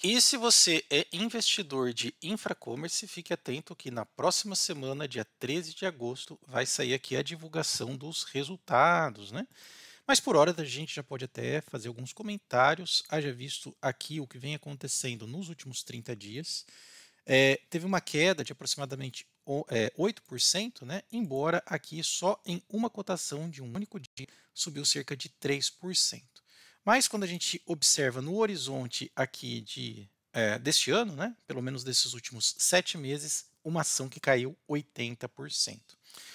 E se você é investidor de infra-commerce, fique atento que na próxima semana, dia 13 de agosto, vai sair aqui a divulgação dos resultados, né? Mas por hora a gente já pode até fazer alguns comentários, haja visto aqui o que vem acontecendo nos últimos 30 dias. Teve uma queda de aproximadamente 8%, né? Embora aqui só em uma cotação de um único dia subiu cerca de 3%. Mas quando a gente observa no horizonte aqui deste ano, né? Pelo menos desses últimos 7 meses, uma ação que caiu 80%.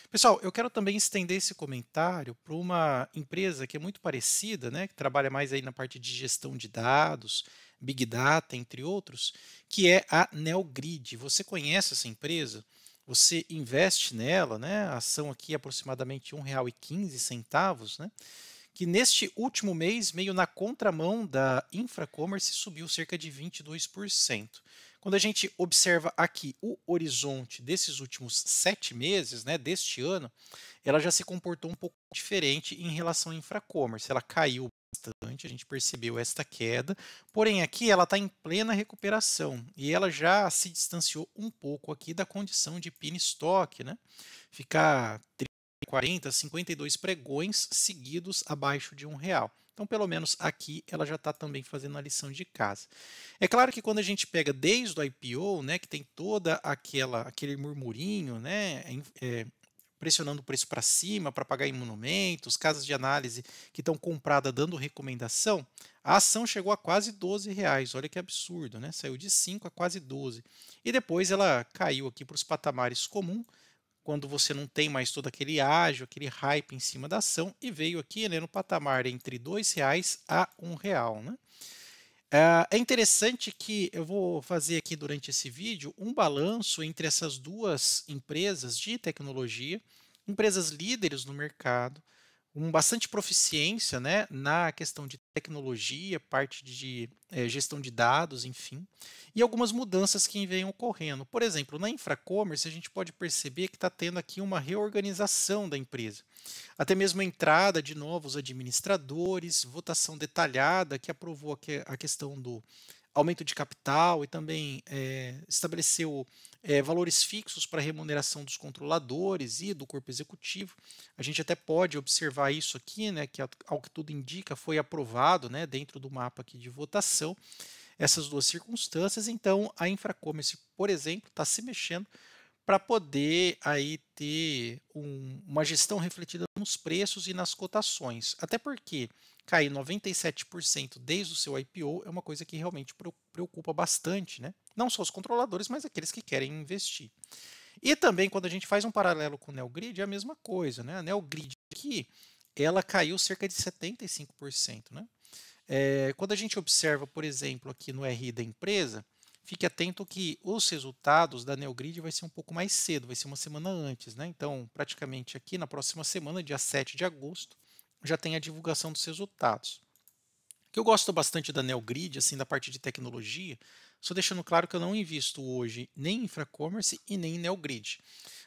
Pessoal, eu quero também estender esse comentário para uma empresa que é muito parecida, né, que trabalha mais aí na parte de gestão de dados, Big Data, entre outros, que é a Neogrid. Você conhece essa empresa? Você investe nela, né? A ação aqui é aproximadamente R$ 1,15, né? Que neste último mês, meio na contramão da Infracommerce, subiu cerca de 22%. Quando a gente observa aqui o horizonte desses últimos 7 meses, né, deste ano, ela já se comportou um pouco diferente em relação à Infracommerce. Ela caiu bastante, a gente percebeu esta queda, porém aqui ela está em plena recuperação e ela já se distanciou um pouco aqui da condição de penny stock, né? Ficar 40, 52 pregões seguidos abaixo de R$ 1. Então, pelo menos aqui ela já está também fazendo a lição de casa. É claro que quando a gente pega desde o IPO, né, que tem toda aquele murmurinho, né, pressionando o preço para cima para pagar em monumentos, casas de análise que estão compradas dando recomendação, a ação chegou a quase R$ 12. Olha que absurdo, né? Saiu de 5 a quase 12. E depois ela caiu aqui para os patamares comuns, quando você não tem mais todo aquele ágio, aquele hype em cima da ação, e veio aqui, né, no patamar entre R$ 2 a R$ 1, né? É interessante que eu vou fazer aqui durante esse vídeo um balanço entre essas duas empresas de tecnologia, empresas líderes no mercado, com bastante proficiência, né, na questão de tecnologia, parte de gestão de dados, enfim, e algumas mudanças que vêm ocorrendo. Por exemplo, na infracommerce, a gente pode perceber que está tendo aqui uma reorganização da empresa. Até mesmo a entrada de novos administradores, votação detalhada que aprovou a questão do aumento de capital e também estabeleceu valores fixos para a remuneração dos controladores e do corpo executivo. A gente até pode observar isso aqui, né, que ao que tudo indica foi aprovado, né, dentro do mapa aqui de votação, essas duas circunstâncias. Então, a Infracommerce, por exemplo, está se mexendo para poder aí ter uma gestão refletida nos preços e nas cotações. Até porque cair 97% desde o seu IPO é uma coisa que realmente preocupa bastante, né? Não só os controladores, mas aqueles que querem investir. E também, quando a gente faz um paralelo com o Neogrid, é a mesma coisa, né? A Neogrid aqui, ela caiu cerca de 75%, né? Quando a gente observa, por exemplo, aqui no RI da empresa, fique atento que os resultados da Neogrid vai ser um pouco mais cedo, vai ser uma semana antes, né? Então, praticamente aqui na próxima semana, dia 7 de agosto, já tem a divulgação dos resultados. O que eu gosto bastante da Neogrid, assim, da parte de tecnologia, só deixando claro que eu não invisto hoje nem em Infracommerce e nem em Neogrid.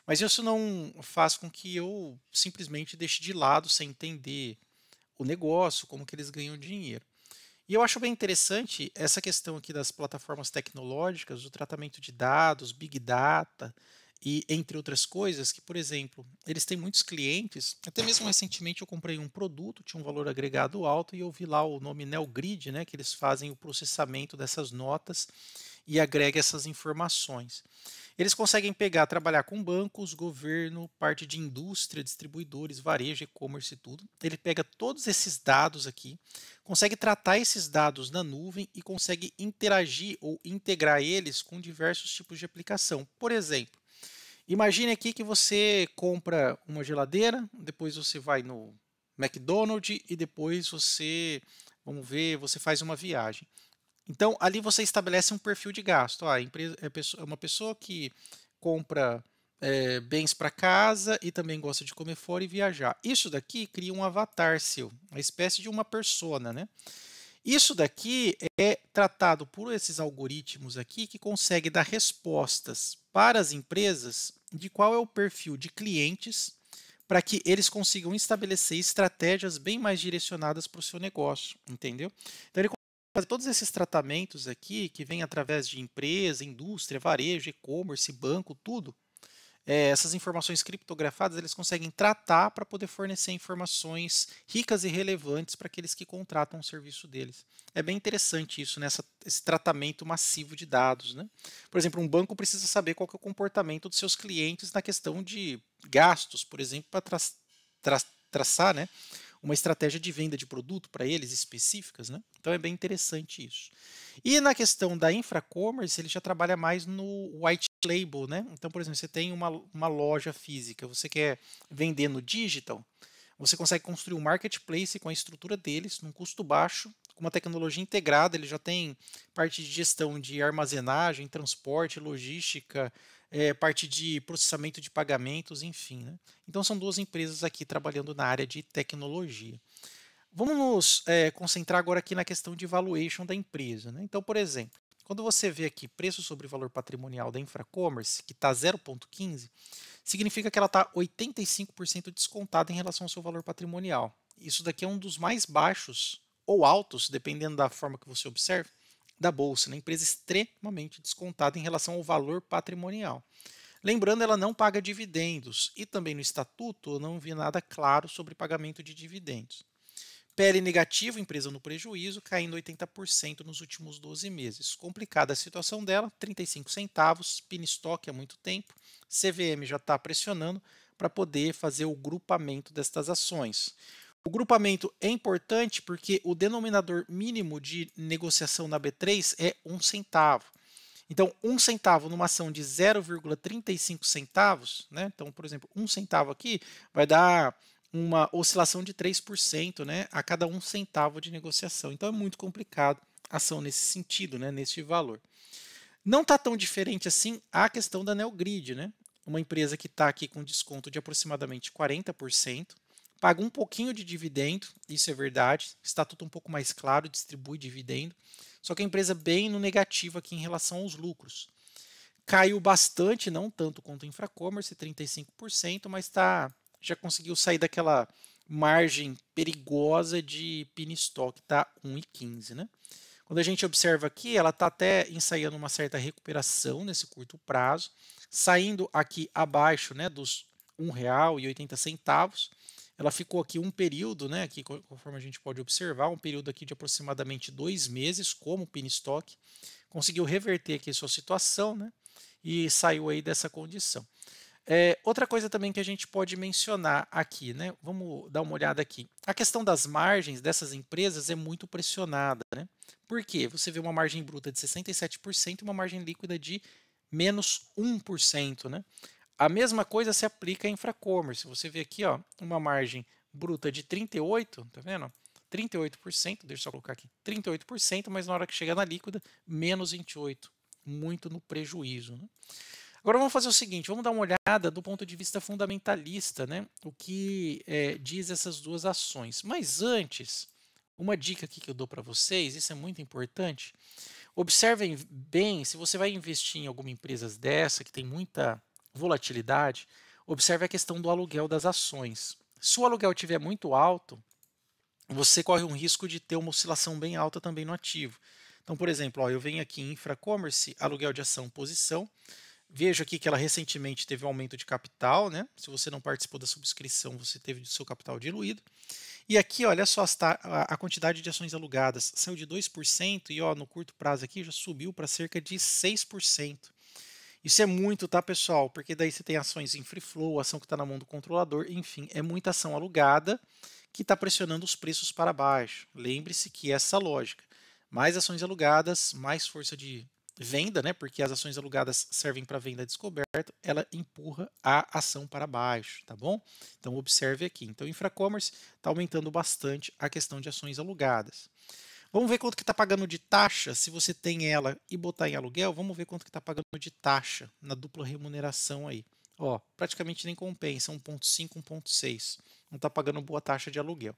Mas isso não faz com que eu simplesmente deixe de lado sem entender o negócio, como que eles ganham dinheiro. E eu acho bem interessante essa questão aqui das plataformas tecnológicas, o tratamento de dados, Big Data e entre outras coisas, que, por exemplo, eles têm muitos clientes. Até mesmo recentemente eu comprei um produto, tinha um valor agregado alto, e eu vi lá o nome Neogrid, né, que eles fazem o processamento dessas notas e agrega essas informações. Eles conseguem pegar, trabalhar com bancos, governo, parte de indústria, distribuidores, varejo, e-commerce e tudo. Ele pega todos esses dados aqui, consegue tratar esses dados na nuvem e consegue interagir ou integrar eles com diversos tipos de aplicação. Por exemplo, imagine aqui que você compra uma geladeira, depois você vai no McDonald's e depois você, vamos ver, você faz uma viagem. Então, ali você estabelece um perfil de gasto. A empresa é uma pessoa que compra bens para casa e também gosta de comer fora e viajar. Isso daqui cria um avatar seu, uma espécie de uma persona, né? Isso daqui é tratado por esses algoritmos aqui que consegue dar respostas para as empresas de qual é o perfil de clientes para que eles consigam estabelecer estratégias bem mais direcionadas para o seu negócio, entendeu? Então ele fazer todos esses tratamentos aqui, que vêm através de empresa, indústria, varejo, e-commerce, banco, tudo, essas informações criptografadas, eles conseguem tratar para poder fornecer informações ricas e relevantes para aqueles que contratam o serviço deles. É bem interessante isso, né? Esse tratamento massivo de dados, né? Por exemplo, um banco precisa saber qual que é o comportamento dos seus clientes na questão de gastos, por exemplo, para traçar, né, uma estratégia de venda de produto para eles específicas, né? Então é bem interessante isso. E na questão da infra-commerce, ele já trabalha mais no white label, né? Então, por exemplo, você tem uma loja física, você quer vender no digital, você consegue construir um marketplace com a estrutura deles, num custo baixo, com uma tecnologia integrada, ele já tem parte de gestão de armazenagem, transporte, logística, parte de processamento de pagamentos, enfim, né? Então são duas empresas aqui trabalhando na área de tecnologia. Vamos nos concentrar agora aqui na questão de valuation da empresa, né? Então, por exemplo, quando você vê aqui preço sobre valor patrimonial da Infracommerce, que está 0,15, significa que ela está 85% descontada em relação ao seu valor patrimonial. Isso daqui é um dos mais baixos ou altos, dependendo da forma que você observe, da bolsa, né? Empresa extremamente descontada em relação ao valor patrimonial. Lembrando, ela não paga dividendos e também no estatuto eu não vi nada claro sobre pagamento de dividendos. PL negativo, empresa no prejuízo, caindo 80% nos últimos 12 meses. Complicada a situação dela, 35 centavos, pin stock há muito tempo, CVM já está pressionando para poder fazer o grupamento destas ações. O grupamento é importante porque o denominador mínimo de negociação na B3 é 1 centavo. Então, 1 centavo numa ação de 0,35 centavos, né? Então, por exemplo, 1 centavo aqui vai dar uma oscilação de 3%, né, a cada 1 centavo de negociação. Então, é muito complicado a ação nesse sentido, né, nesse valor. Não está tão diferente assim a questão da Neogrid, né? Uma empresa que está aqui com desconto de aproximadamente 40%, paga um pouquinho de dividendo, isso é verdade, estatuto um pouco mais claro, distribui dividendo, só que a empresa bem no negativo aqui em relação aos lucros. Caiu bastante, não tanto quanto o Infracommerce, 35%, mas já conseguiu sair daquela margem perigosa de pin stock, tá 1,15, né? Quando a gente observa aqui, ela está até ensaiando uma certa recuperação nesse curto prazo, saindo aqui abaixo, né, dos R$ 1,80. Ela ficou aqui um período, né, aqui, conforme a gente pode observar, um período aqui de aproximadamente 2 meses como pin stock, conseguiu reverter aqui sua situação, né, e saiu aí dessa condição. Outra coisa também que a gente pode mencionar aqui, né? Vamos dar uma olhada aqui. A questão das margens dessas empresas é muito pressionada, né? Por quê? Você vê uma margem bruta de 67% e uma margem líquida de menos 1%, né? A mesma coisa se aplica a Infracommerce. Você vê aqui, ó, uma margem bruta de 38%, tá vendo? 38%, deixa eu só colocar aqui, 38%, mas na hora que chega na líquida, menos 28%, muito no prejuízo, né? Agora vamos fazer o seguinte, vamos dar uma olhada do ponto de vista fundamentalista, né? O que diz essas duas ações. Mas antes, uma dica aqui que eu dou para vocês, isso é muito importante. Observem bem, se você vai investir em alguma empresa dessa, que tem muita volatilidade, observe a questão do aluguel das ações. Se o aluguel estiver muito alto, você corre um risco de ter uma oscilação bem alta também no ativo. Então, por exemplo, ó, eu venho aqui em Infracommerce, aluguel de ação, posição, vejo aqui que ela recentemente teve um aumento de capital, né? Se você não participou da subscrição, você teve o seu capital diluído. E aqui, olha só a quantidade de ações alugadas. Saiu de 2% e ó, no curto prazo aqui já subiu para cerca de 6%. Isso é muito, tá, pessoal? Porque daí você tem ações em free flow, ação que está na mão do controlador, enfim, é muita ação alugada que está pressionando os preços para baixo. Lembre-se que essa lógica, mais ações alugadas, mais força de venda, né? Porque as ações alugadas servem para venda descoberta, ela empurra a ação para baixo, tá bom? Então observe aqui. Então, Infracommerce está aumentando bastante a questão de ações alugadas. Vamos ver quanto que está pagando de taxa, se você tem ela e botar em aluguel, vamos ver quanto que está pagando de taxa na dupla remuneração aí. Ó, praticamente nem compensa, 1,5, 1,6. Não está pagando boa taxa de aluguel.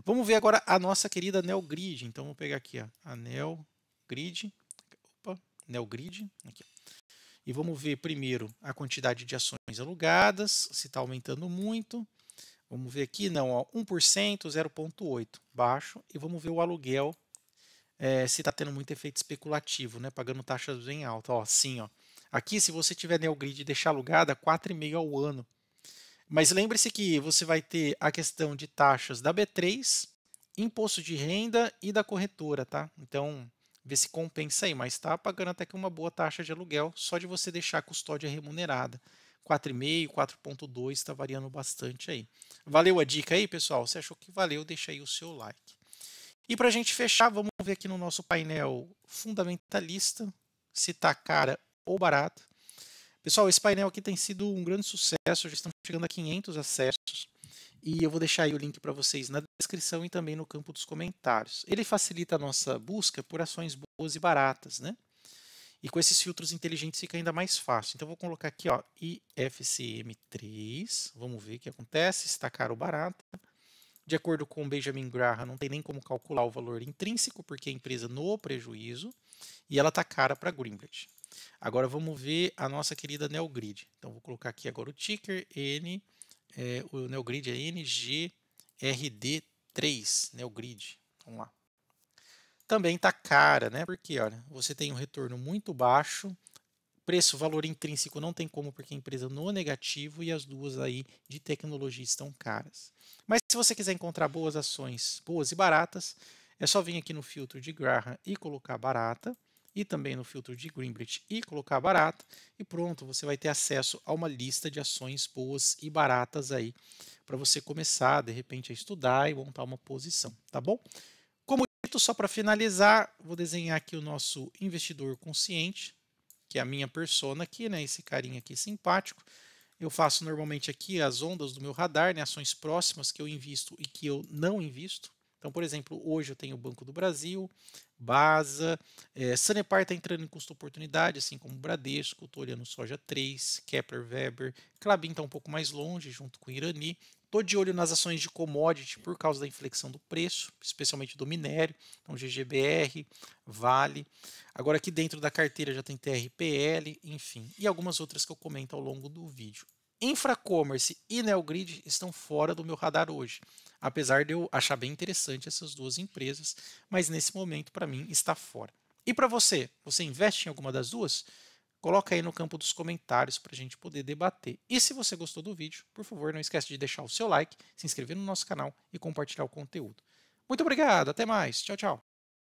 Vamos ver agora a nossa querida Neogrid. Então, vou pegar aqui ó, a Neogrid. Opa, Neogrid. Aqui. E vamos ver primeiro a quantidade de ações alugadas, se está aumentando muito. Vamos ver aqui, não, ó, 1%, 0,8, baixo. E vamos ver o aluguel se está tendo muito efeito especulativo, né? Pagando taxas bem altas. Ó, assim, ó. Aqui, se você tiver Neogrid e deixar alugada, 4,5 ao ano. Mas lembre-se que você vai ter a questão de taxas da B3, imposto de renda e da corretora, tá? Então, vê se compensa aí, mas está pagando até que uma boa taxa de aluguel só de você deixar a custódia remunerada. 4,5, 4,2 está variando bastante aí. Valeu a dica aí, pessoal? Se achou que valeu, deixa aí o seu like. E para a gente fechar, vamos ver aqui no nosso painel fundamentalista se está cara ou barata. Pessoal, esse painel aqui tem sido um grande sucesso, já estamos chegando a 500 acessos. E eu vou deixar aí o link para vocês na descrição e também no campo dos comentários. Ele facilita a nossa busca por ações boas e baratas, né? E com esses filtros inteligentes fica ainda mais fácil. Então, eu vou colocar aqui, ó, IFCM3. Vamos ver o que acontece, se está caro ou barato. De acordo com o Benjamin Graham, não tem nem como calcular o valor intrínseco, porque a empresa no prejuízo, e ela está cara para Greenbridge. Agora vamos ver a nossa querida Neogrid. Então vou colocar aqui agora o ticker N, o Neogrid é NGRD3, Neogrid. Vamos lá. Também está cara, né? Porque olha, você tem um retorno muito baixo, preço, valor intrínseco não tem como porque a empresa no negativo e as duas aí de tecnologia estão caras. Mas se você quiser encontrar boas ações, boas e baratas, é só vir aqui no filtro de Graham e colocar barata, e também no filtro de Greenbridge e colocar barata, e pronto, você vai ter acesso a uma lista de ações boas e baratas aí para você começar, de repente, a estudar e montar uma posição, tá bom? Como dito, só para finalizar, vou desenhar aqui o nosso investidor consciente, que é a minha persona aqui, né? Esse carinha aqui simpático. Eu faço normalmente aqui as ondas do meu radar, né? Ações próximas que eu invisto e que eu não invisto. Então, por exemplo, hoje eu tenho o Banco do Brasil, Basa, Sanepar está entrando em custo-oportunidade, assim como o Bradesco, estou olhando Soja 3, Kepler Weber, Klabin está um pouco mais longe, junto com o Irani. Estou de olho nas ações de commodity por causa da inflexão do preço, especialmente do minério, então GGBR, Vale. Agora aqui dentro da carteira já tem TRPL, enfim, e algumas outras que eu comento ao longo do vídeo. Infracommerce e Neogrid estão fora do meu radar hoje, apesar de eu achar bem interessante essas duas empresas, mas nesse momento para mim está fora. E para você, você investe em alguma das duas? Coloca aí no campo dos comentários para a gente poder debater. E se você gostou do vídeo, por favor, não esquece de deixar o seu like, se inscrever no nosso canal e compartilhar o conteúdo. Muito obrigado, até mais, tchau, tchau.